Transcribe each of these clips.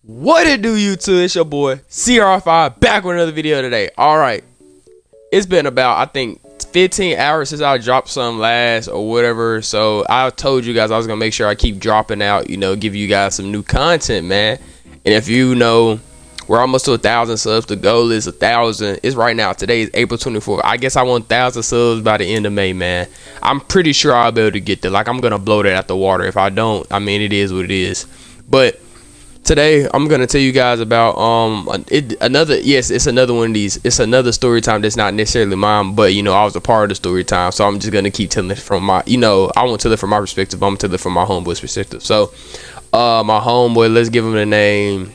What it do, YouTube? It's your boy CR5 back with another video today. Alright, it's been about I think 15 hours since I dropped some last or whatever, so I told you guys I was gonna make sure I keep dropping out, give you guys some new content, man. And if you know, we're almost to 1,000 subs. The goal is 1,000. It's right now. Today is April 24th. I guess I want 1,000 subs by the end of May, man. I'm pretty sure I'll be able to get there. Like, I'm gonna blow that out the water. If I don't, I mean, it is what it is. But today I'm gonna tell you guys about it's another one of these. It's another story time that's not necessarily mine, but I was a part of the story time, so I'm just gonna keep telling it from my I won't tell it from my perspective. I'm gonna tell it from my homeboy's perspective. So my homeboy, let's give him the name.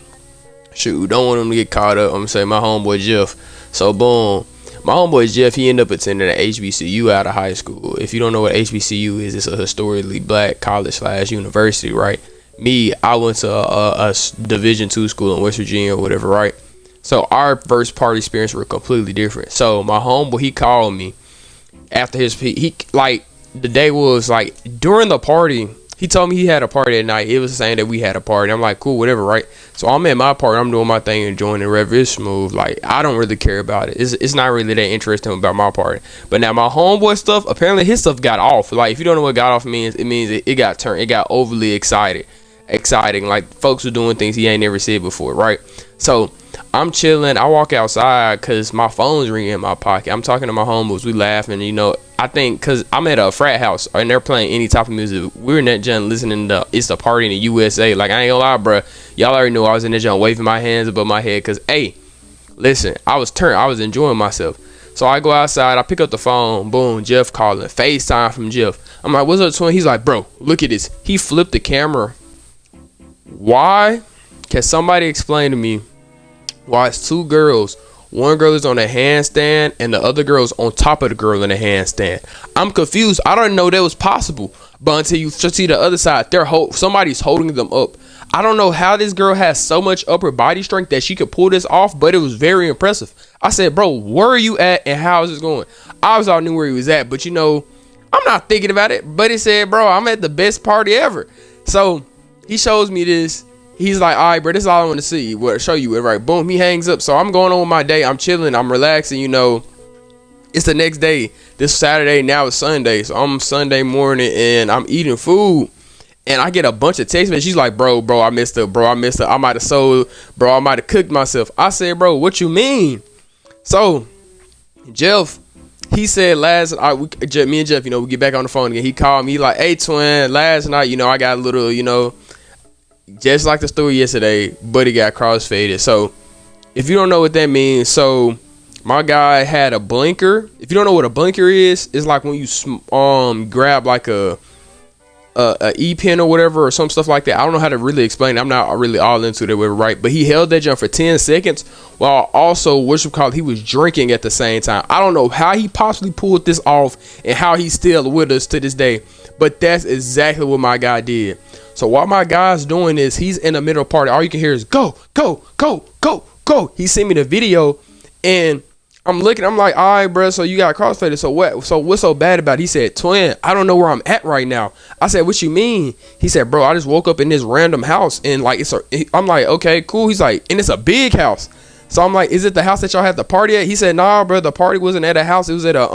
Shoot, don't want him to get caught up. I'm gonna say my homeboy Jeff. So boom, my homeboy Jeff, he ended up attending an HBCU out of high school. If you don't know what HBCU is, it's a historically black college / university, right? Me, I went to a Division II school in West Virginia or whatever, right? So our first party experience were completely different. So my homeboy, he called me after he like, the day was like during the party. He told me he had a party at night. It was saying that we had a party. I'm like, cool, whatever, right? So I'm at my party. I'm doing my thing, enjoying it, wherever it's smooth. Like, I don't really care about it. It's not really that interesting about my party. But now my homeboy stuff, apparently his stuff got off. Like, if you don't know what got off means, it means it got turned. It got overly exciting. Like, folks were doing things he ain't never said before, right? So I'm chilling. I walk outside because my phone's ringing in my pocket. I'm talking to my homeboys. We laughing. I think because I'm at a frat house and they're playing any type of music. We're in that joint listening to It's a Party in the USA. Like, I ain't gonna lie, bro. Y'all already know I was in that joint waving my hands above my head because, hey, listen, I was enjoying myself. So I go outside. I pick up the phone. Boom, Jeff calling. FaceTime from Jeff. I'm like, what's up, twin? He's like, bro, look at this. He flipped the camera. Why? Can somebody explain to me why it's two girls? One girl is on a handstand and the other girl is on top of the girl in a handstand. I'm confused. I don't know that was possible. But until you see the other side, somebody's holding them up. I don't know how this girl has so much upper body strength that she could pull this off, but it was very impressive. I said, bro, where are you at and how is this going? I always knew where he was at, but I'm not thinking about it. But he said, bro, I'm at the best party ever. So he shows me this. He's like, all right, bro, this is all I want to see. Show you it, right? Boom, he hangs up. So I'm going on with my day. I'm chilling. I'm relaxing. It's the next day. This Saturday. Now it's Sunday. So I'm Sunday morning and I'm eating food. And I get a bunch of text messages. She's like, bro, I messed up. I might have sold. Bro, I might have cooked myself. I said, bro, what you mean? So Jeff, he said me and Jeff, we get back on the phone again. He called me. He like, hey, twin, last night, I got a little, just like the story yesterday, buddy got crossfaded. So if you don't know what that means, so my guy had a blinker. If you don't know what a blinker is, it's like when you grab like a E-pen or whatever or some stuff like that. I don't know how to really explain it. I'm not really all into it, right? But he held that jump for 10 seconds while also, he was drinking at the same time. I don't know how he possibly pulled this off and how he's still with us to this day. But that's exactly what my guy did. So what my guy's doing is he's in the middle of the party. All you can hear is go, go, go, go, go. He sent me the video and I'm looking. I'm like, all right, bro. So you got crossfaded. So what? So what's so bad about it? He said, twin, I don't know where I'm at right now. I said, what you mean? He said, bro, I just woke up in this random house and like I'm like, okay, cool. He's like, and it's a big house. So I'm like, is it the house that y'all had the party at? He said, nah, bro. The party wasn't at a house. It was at a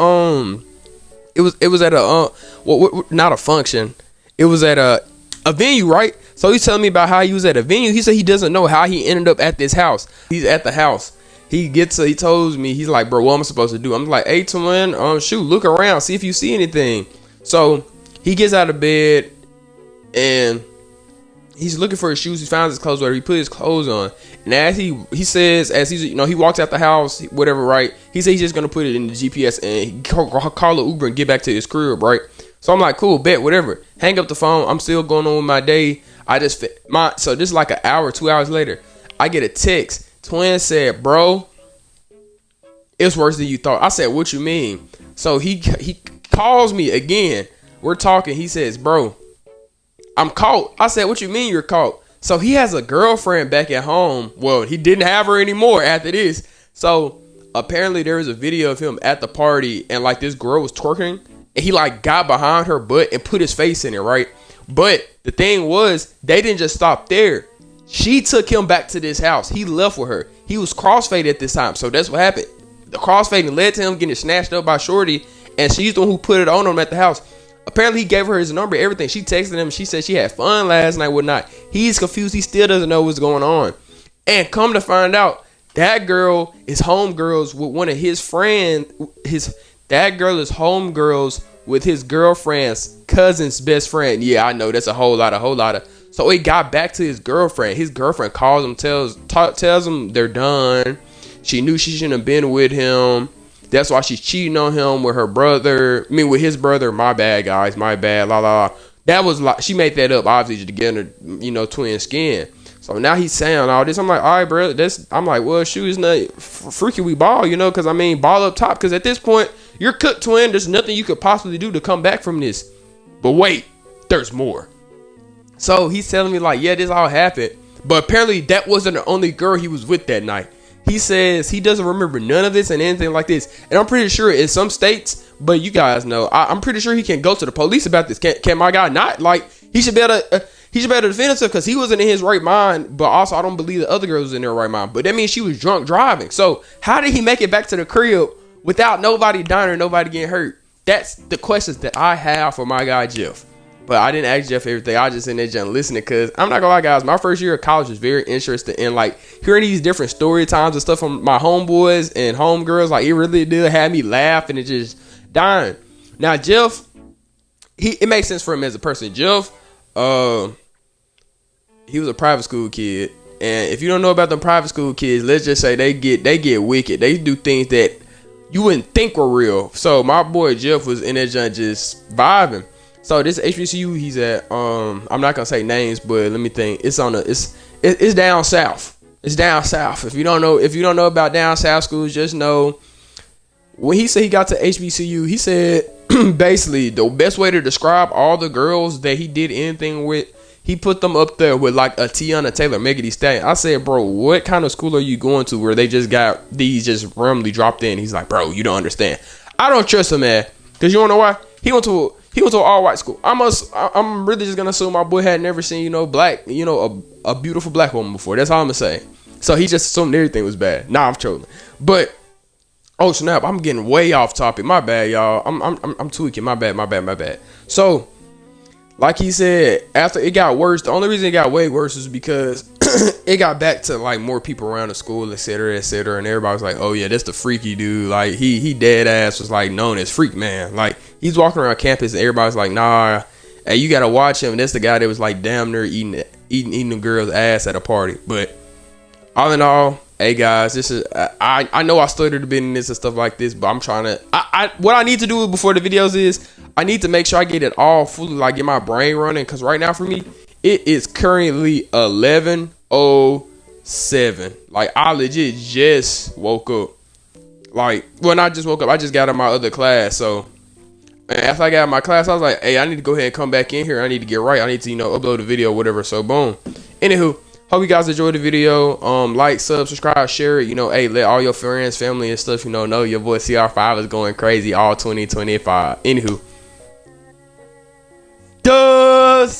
It was at a not a function. It was at a venue, right? So he's telling me about how he was at a venue. He said he doesn't know how he ended up at this house. He's at the house. He tells me, he's like, bro, what am I supposed to do? I'm like, hey, twin, shoot, look around, see if you see anything. So he gets out of bed and he's looking for his shoes. He finds his clothes, whatever. He put his clothes on. And as he walks out the house, whatever, right? He said he's just gonna put it in the GPS and he call an Uber and get back to his crib, right? So I'm like, cool, bet, whatever. Hang up the phone. I'm still going on with my day. So this is like an hour, 2 hours later, I get a text. Twin said, bro, it's worse than you thought. I said, what you mean? So he calls me again. We're talking. He says, bro, I'm caught. I said, what you mean you're caught? So he has a girlfriend back at home. Well, he didn't have her anymore after this. So apparently there was a video of him at the party and like this girl was twerking. And he like got behind her butt and put his face in it, right? But the thing was, they didn't just stop there. She took him back to this house. He left with her. He was crossfaded at this time. So that's what happened. The crossfading led to him getting snatched up by Shorty. And she's the one who put it on him at the house. Apparently, he gave her his number, everything. She texted him. She said she had fun last night, whatnot. He's confused. He still doesn't know what's going on. And come to find out, that girl is homegirls with one of his friends. That girl is homegirls with his girlfriend's cousin's best friend. Yeah, I know. That's a whole lot of. So it got back to his girlfriend. His girlfriend calls him, tells him they're done. She knew she shouldn't have been with him. That's why she's cheating on him with her brother. I mean, with his brother. My bad, guys. My bad. La la. That was like, she made that up, obviously, to get her, twin skin. So now he's saying all this. I'm like, all right, bro. I'm like, well, shoot, it's not freaky. We ball, because I mean, ball up top. Because at this point, you're cooked, twin. There's nothing you could possibly do to come back from this. But wait, there's more. So he's telling me like, yeah, this all happened. But apparently that wasn't the only girl he was with that night. He says he doesn't remember none of this and anything like this. And I'm pretty sure in some states, but you guys know, I'm pretty sure he can go to the police about this. Can my guy not? Like, he should be able to defend himself because he wasn't in his right mind. But also, I don't believe the other girl was in their right mind. But that means she was drunk driving. So how did he make it back to the crib without nobody dying or nobody getting hurt? That's the questions that I have for my guy Jeff. But I didn't ask Jeff everything. I just in there just listening because I'm not gonna lie, guys. My first year of college was very interesting in like hearing these different story times and stuff from my homeboys and homegirls. Like, it really did have me laughing and just dying. Now Jeff, it makes sense for him as a person. Jeff, he was a private school kid, and if you don't know about them private school kids, let's just say they get wicked. They do things that you wouldn't think were real. So my boy Jeff was in that joint just vibing. So this HBCU he's at, I'm not gonna say names, but let me think. It's down south. It's down south. If you don't know about down south schools, just know when he said he got to HBCU, he said basically the best way to describe all the girls that he did anything with, he put them up there with like a Tiana Taylor, Megan Thee Stallion. I said, bro, what kind of school are you going to where they just got these just randomly dropped in? He's like, bro, you don't understand. I don't trust him, man, because you wanna know why? He went to an all-white school. I'm really just gonna assume my boy had never seen, black, a beautiful black woman before. That's all I'm gonna say. So he just assumed everything was bad. Nah, I'm trolling. But oh snap, I'm getting way off topic. My bad, y'all. I'm tweaking. My bad. So, like he said, after it got worse, the only reason it got way worse is because it got back to like more people around the school, etc., and everybody was like, oh yeah, that's the freaky dude. Like he dead ass was like known as Freak Man. Like, he's walking around campus and everybody's like, nah, hey, you gotta watch him. That's the guy that was like damn near eating the girl's ass at a party. But all in all, hey guys, this is I know I stuttered a bit in this and stuff like this, but I'm trying to what I need to do before the videos is I need to make sure I get it all fully, like get my brain running, because right now for me it is currently 11:07. Like, I legit just woke up. Like, well, not just woke up, I just got out of my other class. So after I got out of my class, I was like, hey, I need to go ahead and come back in here. I need to get right. I need to, upload a video or whatever. So boom. Anywho, hope you guys enjoyed the video. Like, subscribe, share it. Hey, let all your friends, family, and stuff, know your boy CR5 is going crazy all 2025. Anywho, deuces.